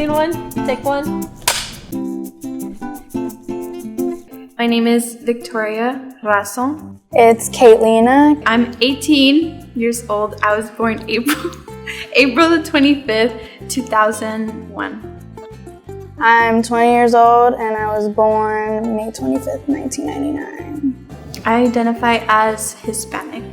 Second one, take one. My name is Victoria Raso. It's Kaitlina. I'm 18 years old. I was born April the 25th, 2001. I'm 20 years old and I was born May 25th, 1999. I identify as Hispanic.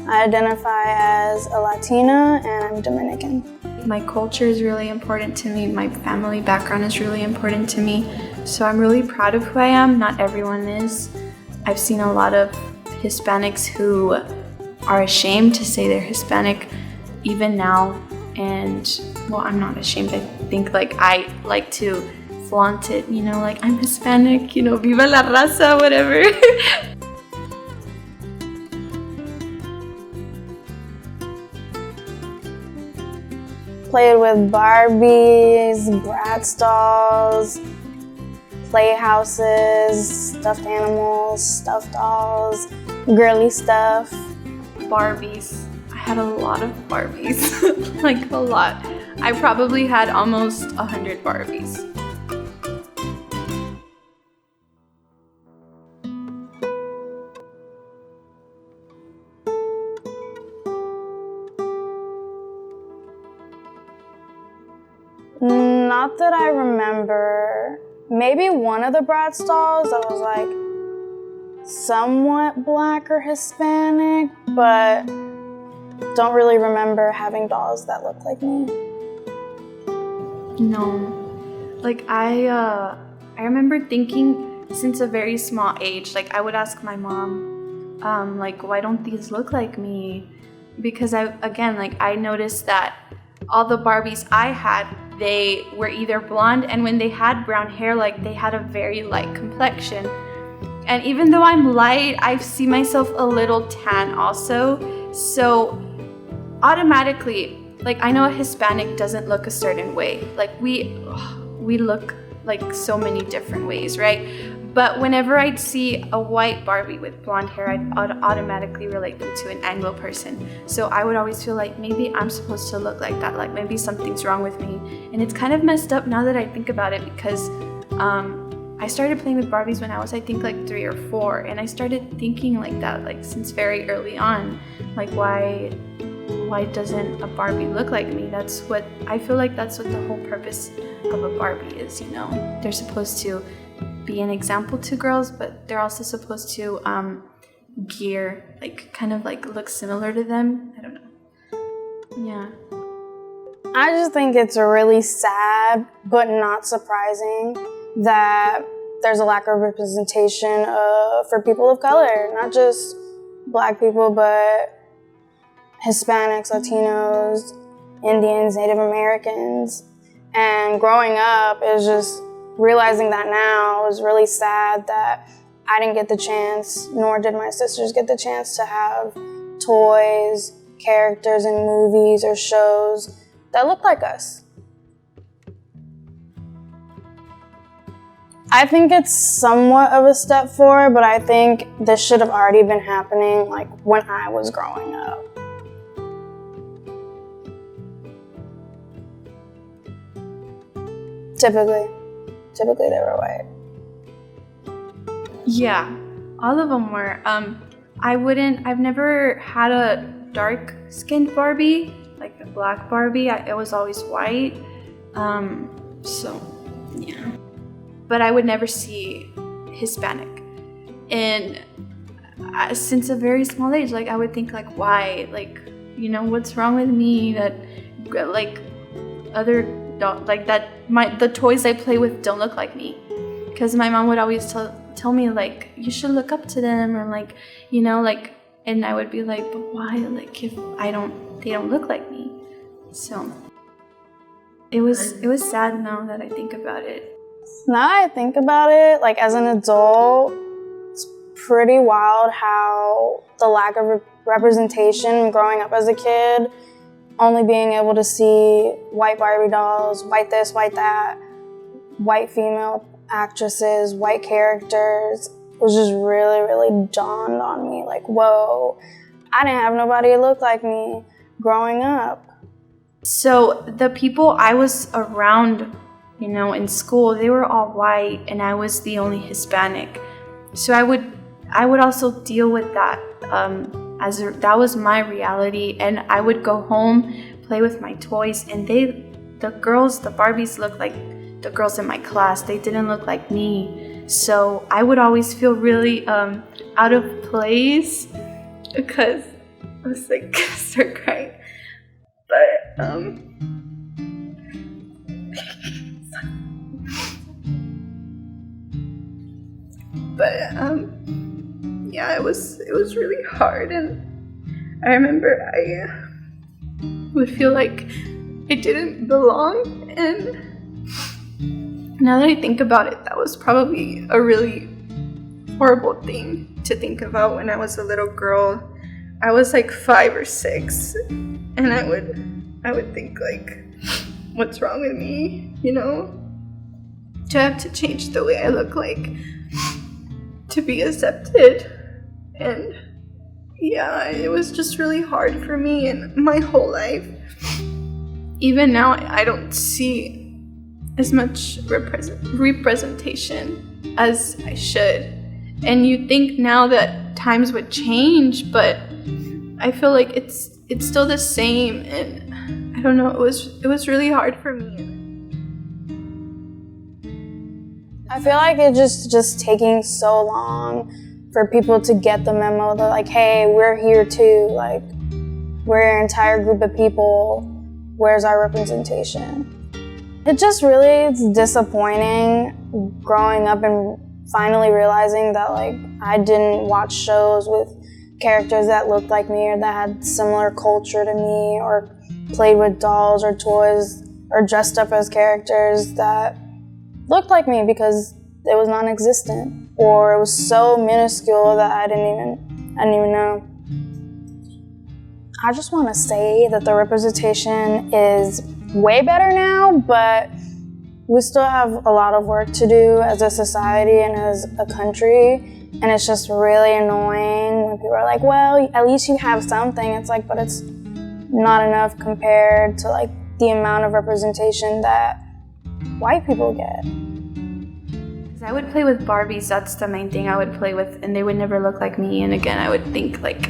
I identify as a Latina and I'm Dominican. My culture is really important to me. My family background is really important to me. So I'm really proud of who I am. Not everyone is. I've seen a lot of Hispanics who are ashamed to say they're Hispanic even now. And well, I'm not ashamed. I think I like to flaunt it, like I'm Hispanic, viva la raza, whatever. Played with Barbies, Bratz dolls, playhouses, stuffed animals, stuffed dolls, girly stuff. Barbies. I had a lot of Barbies, like a lot. I probably had almost 100 Barbies. Not that I remember. Maybe one of the Bratz dolls that was somewhat black or Hispanic, but don't really remember having dolls that look like me. No. I remember thinking since a very small age, I would ask my mom, why don't these look like me? Because I noticed that all the Barbies I had, they were either blonde, and when they had brown hair, they had a very light complexion. And even though I'm light, I see myself a little tan also. So automatically, I know a Hispanic doesn't look a certain way. We look so many different ways, right? But whenever I'd see a white Barbie with blonde hair, I'd automatically relate them to an Anglo person. So I would always feel like maybe I'm supposed to look like that, maybe something's wrong with me. And it's kind of messed up now that I think about it, because I started playing with Barbies when I was, 3 or 4, and I started thinking like that, since very early on, why doesn't a Barbie look like me? That's what the whole purpose of a Barbie is, They're supposed to be an example to girls, but they're also supposed to gear, look similar to them. I don't know. Yeah. I just think it's really sad, but not surprising, that there's a lack of representation for people of color, not just black people, but Hispanics, Latinos, Indians, Native Americans. And growing up is just realizing that now is really sad that I didn't get the chance, nor did my sisters get the chance to have toys, characters in movies or shows that look like us. I think it's somewhat of a step forward, but I think this should have already been happening when I was growing up. Typically they were white. Yeah, all of them were. I've never had a dark-skinned Barbie, like a black Barbie. It was always white. So, yeah. But I would never see Hispanic. And since a very small age, I would think, why? What's wrong with me that, other the toys I play with don't look like me, because my mom would always tell me you should look up to them, or and I would be but why, if they don't look like me. So it was sad now that I think about it. Now that I think about it, as an adult, it's pretty wild how the lack of representation growing up as a kid, only being able to see white Barbie dolls, white this, white that, white female actresses, white characters, was just really, really dawned on me. Whoa, I didn't have nobody who looked like me growing up. So the people I was around you know, in school, they were all white and I was the only Hispanic. So I would also deal with that. That was my reality, and I would go home, play with my toys, and the Barbies looked like the girls in my class. They didn't look like me. So I would always feel really out of place because I was like gonna start crying. Yeah, it was really hard, and I remember I would feel like I didn't belong, and now that I think about it, that was probably a really horrible thing to think about when I was a little girl. I was like 5 or 6, and I would think like, what's wrong with me, you know? Do I have to change the way I look like to be accepted? And yeah, it was just really hard for me and my whole life. Even now, I don't see as much representation as I should. And you think now that times would change, but I feel like it's still the same, and I don't know, it was really hard for me. I feel like it's just taking so long for people to get the memo that like, hey, we're here too, like we're an entire group of people, where's our representation? It just really is disappointing growing up and finally realizing that like I didn't watch shows with characters that looked like me or that had similar culture to me, or played with dolls or toys or dressed up as characters that looked like me, because it was non-existent, or it was so minuscule that I didn't even know. I just want to say that the representation is way better now, but we still have a lot of work to do as a society and as a country, and it's just really annoying when people are like, well, at least you have something. It's like, but it's not enough compared to like the amount of representation that white people get. I would play with Barbies, that's the main thing I would play with, and they would never look like me. And again, I would think like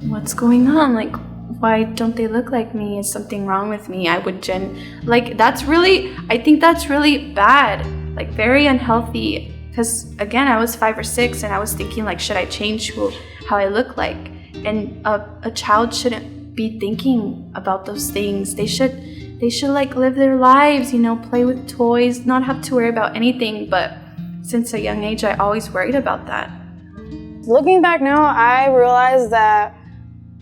what's going on? Like, why don't they look like me? Is something wrong with me? I think that's really bad, like very unhealthy, because again, I was 5 or 6 and I was thinking like, should I change how I look like? And a child shouldn't be thinking about those things. They should like live their lives, you know, play with toys, not have to worry about anything. But since a young age, I always worried about that. Looking back now, I realized that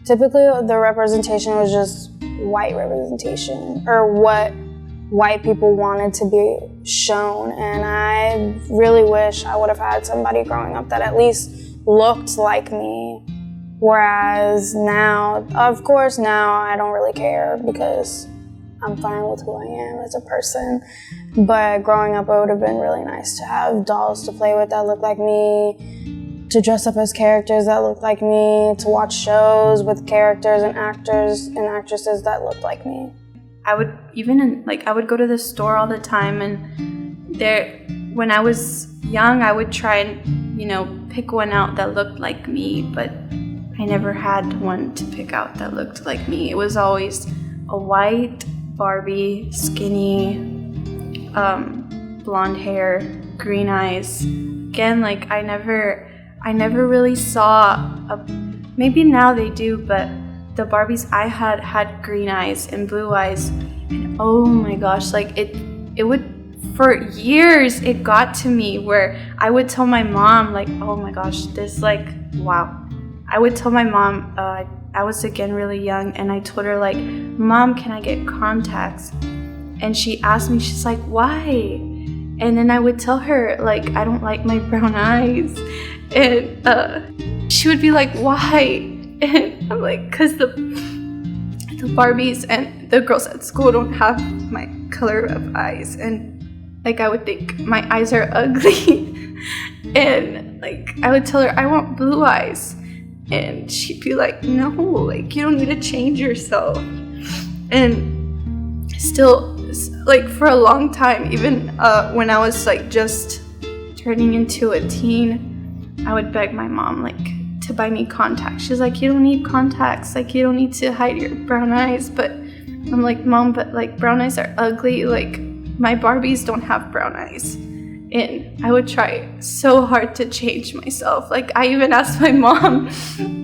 typically the representation was just white representation, or what white people wanted to be shown. And I really wish I would have had somebody growing up that at least looked like me. Whereas now, of course, now I don't really care because I'm fine with who I am as a person. But growing up, it would have been really nice to have dolls to play with that look like me, to dress up as characters that look like me, to watch shows with characters and actors and actresses that look like me. I would I would go to the store all the time, and when I was young, I would try and, you know, pick one out that looked like me, but I never had one to pick out that looked like me. It was always a white Barbie, skinny, blonde hair, green eyes. Again, like I never really saw maybe now they do, but the Barbies I had green eyes and blue eyes, and oh my gosh, like it would, for years it got to me where I would tell my mom like, oh my gosh, this, like, wow. I would tell my mom, I was again really young, and I told her like, Mom, can I get contacts? And she asked me, she's like, why? And then I would tell her like, I don't like my brown eyes. And she would be like, why? And I'm like, because the Barbies and the girls at school don't have my color of eyes. And like I would think my eyes are ugly. And like I would tell her I want blue eyes. And she'd be like, no, like you don't need to change yourself. And still like for a long time, even when I was like just turning into a teen, I would beg my mom like to buy me contacts. She's like, you don't need contacts, like you don't need to hide your brown eyes. But I'm like, Mom, but like brown eyes are ugly, like my Barbies don't have brown eyes. And I would try so hard to change myself. Like I even asked my mom,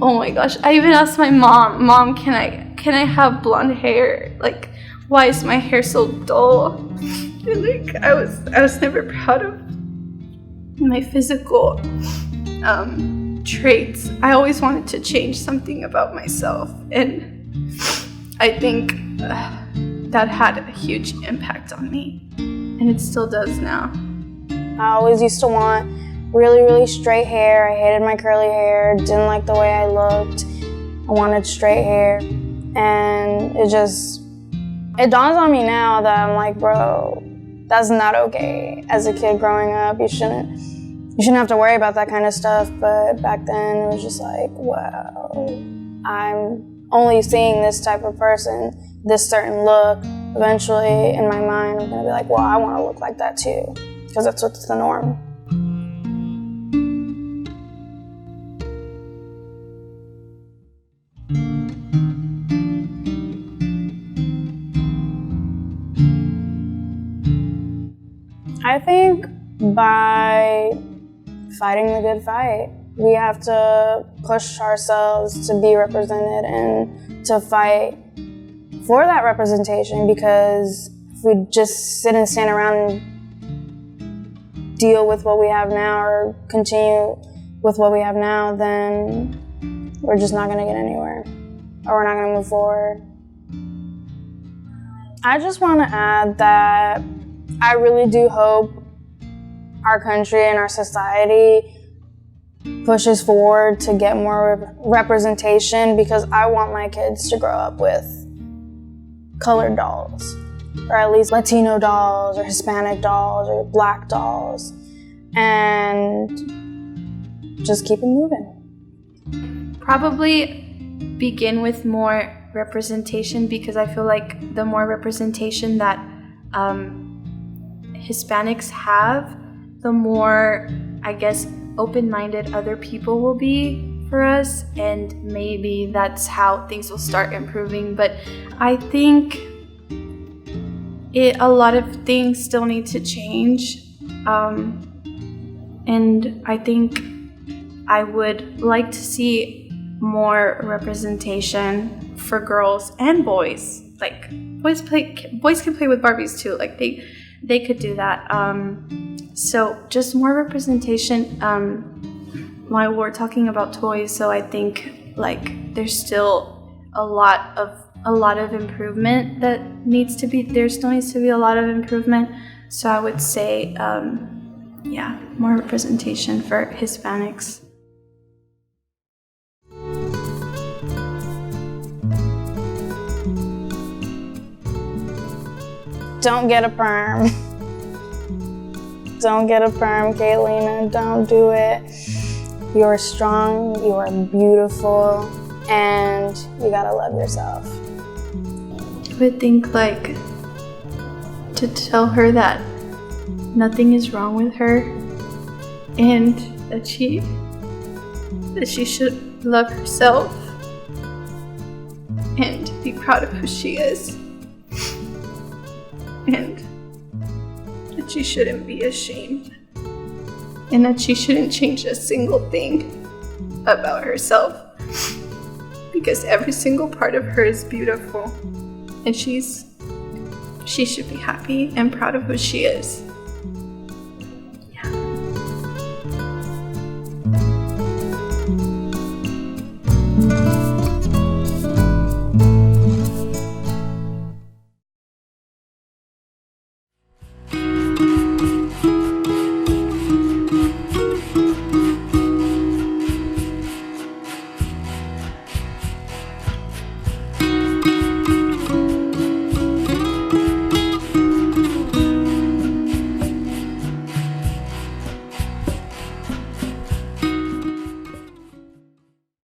oh my gosh, I even asked my mom, can I have blonde hair? Like, why is my hair so dull? And like I was never proud of my physical traits. I always wanted to change something about myself, and I think that had a huge impact on me, and it still does now. I always used to want really, really straight hair. I hated my curly hair, didn't like the way I looked. I wanted straight hair. And it dawns on me now that I'm like, bro, that's not okay. As a kid growing up, you shouldn't have to worry about that kind of stuff. But back then it was just like, wow, I'm only seeing this type of person, this certain look. Eventually in my mind, I'm gonna be like, well, I wanna look like that too. Because that's what's the norm. I think by fighting the good fight, we have to push ourselves to be represented and to fight for that representation, because if we just sit and stand around and deal with what we have now or continue with what we have now, then we're just not going to get anywhere, or we're not going to move forward. I just want to add that I really do hope our country and our society pushes forward to get more representation, because I want my kids to grow up with colored dolls, or at least Latino dolls, or Hispanic dolls, or Black dolls, and just keep it moving. Probably begin with more representation, because I feel like the more representation that Hispanics have, the more, I guess, open-minded other people will be for us, and maybe that's how things will start improving. But I think a lot of things still need to change, and I think I would like to see more representation for girls and boys. Like boys can play with Barbies too. Like they could do that. So just more representation. While we're talking about toys, so I think like there's still a lot of improvement that needs to be. There still needs to be a lot of improvement. So I would say, more representation for Hispanics. Don't get a perm. Don't get a perm, Kaylina. Don't do it. You are strong, you are beautiful, and you gotta love yourself. I would think like to tell her that nothing is wrong with her, and that she should love herself and be proud of who she is, and that she shouldn't be ashamed, and that she shouldn't change a single thing about herself, because every single part of her is beautiful, and she should be happy and proud of who she is.